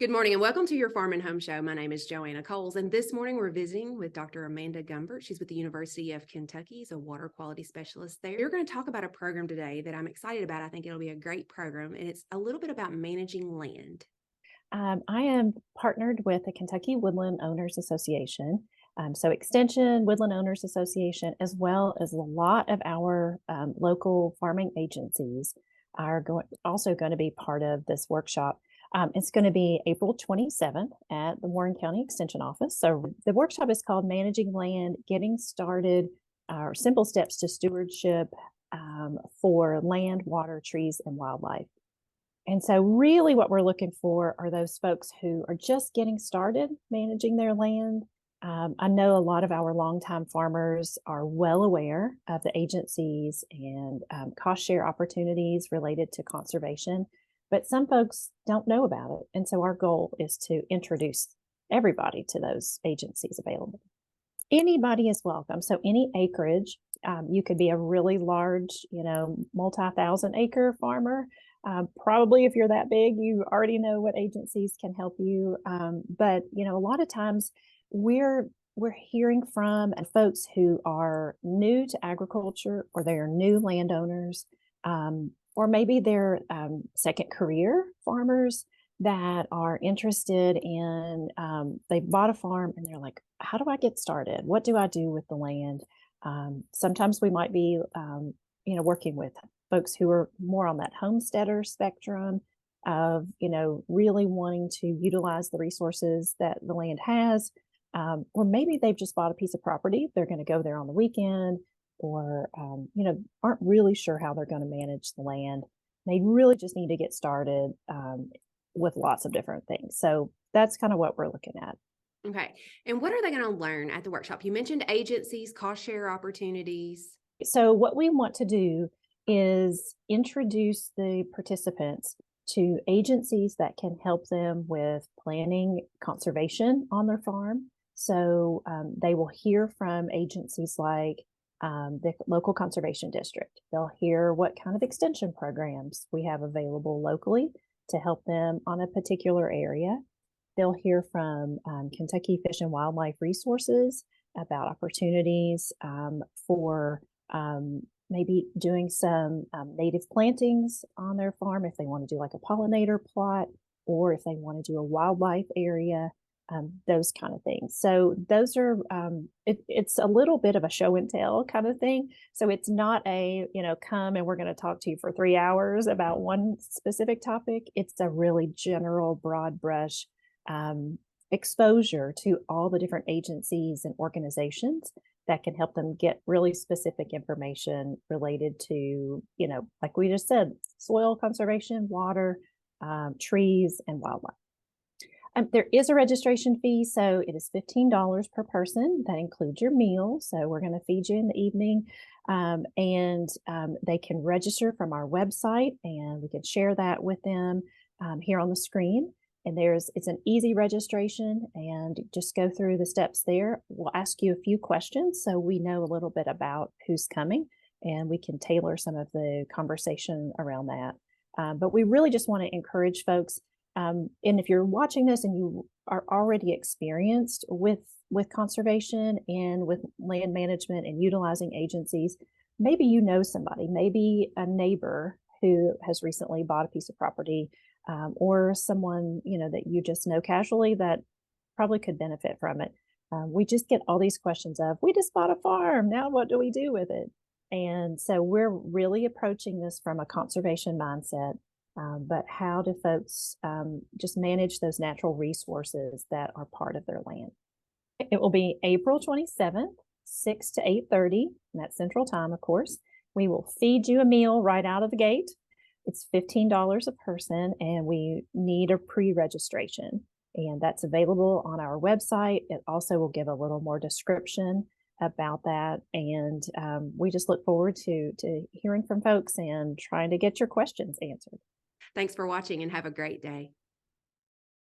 Good morning and welcome to your Farm and Home Show. My name is Joanna Coles, and this morning we're visiting with Dr. Amanda Gumbert. She's with the University of Kentucky. She's a water quality specialist there. We're going to talk about a program today that I'm excited about. I think it'll be a great program, and it's a little bit about managing land. I am partnered with the Kentucky Woodland Owners Association. So Extension, Woodland Owners Association, as well as a lot of our local farming agencies are also going to be part of this workshop. It's going to be April 27th at the Warren County Extension Office. So the workshop is called Managing Land, Getting Started, or Simple Steps to Stewardship for Land, Water, Trees, and Wildlife. And so really what we're looking for are those folks who are just getting started managing their land. I know a lot of our longtime farmers are well aware of the agencies and cost share opportunities related to conservation, but some folks don't know about it. And so our goal is to introduce everybody to those agencies available. Anybody is welcome. So any acreage, you could be a really large, multi-thousand acre farmer. Probably if you're that big, you already know what agencies can help you. But a lot of times we're hearing from folks who are new to agriculture, or they are new landowners, or maybe they're second career farmers that are interested in, they bought a farm and they're like, how do I get started? What do I do with the land? Sometimes we might be, working with folks who are more on that homesteader spectrum of, really wanting to utilize the resources that the land has. Or maybe they've just bought a piece of property. They're going to go there on the weekend, or, aren't really sure how they're going to manage the land. They really just need to get started with lots of different things. So that's kind of what we're looking at. Okay. And what are they going to learn at the workshop? You mentioned agencies, cost share opportunities. So what we want to do is introduce the participants to agencies that can help them with planning conservation on their farm. So they will hear from agencies like the local conservation district. They'll hear what kind of extension programs we have available locally to help them on a particular area. They'll hear from Kentucky Fish and Wildlife Resources about opportunities for maybe doing some native plantings on their farm if they want to do like a pollinator plot, or if they want to do a wildlife area, those kind of things. So those are, it's a little bit of a show and tell kind of thing. So it's not a, come and we're going to talk to you for 3 hours about one specific topic. It's a really general, broad brush exposure to all the different agencies and organizations that can help them get really specific information related to, like we just said, soil conservation, water, trees, and wildlife. There is a registration fee, so it is $15 per person. That includes your meal. So we're going to feed you in the evening, and they can register from our website, and we can share that with them here on the screen. And it's an easy registration, and just go through the steps there. We'll ask you a few questions so we know a little bit about who's coming, and we can tailor some of the conversation around that. But we really just want to encourage folks. And if you're watching this and you are already experienced with conservation and with land management and utilizing agencies, maybe you know somebody, maybe a neighbor who has recently bought a piece of property, or someone that you just know casually that probably could benefit from it. We just get all these questions of, we just bought a farm, now what do we do with it? And so we're really approaching this from a conservation mindset. But how do folks just manage those natural resources that are part of their land? It will be April 27th, 6 to 8:30, and that's Central Time, of course. We will feed you a meal right out of the gate. It's $15 a person, and we need a pre-registration, and that's available on our website. It also will give a little more description about that, and we just look forward to hearing from folks and trying to get your questions answered. Thanks for watching and have a great day.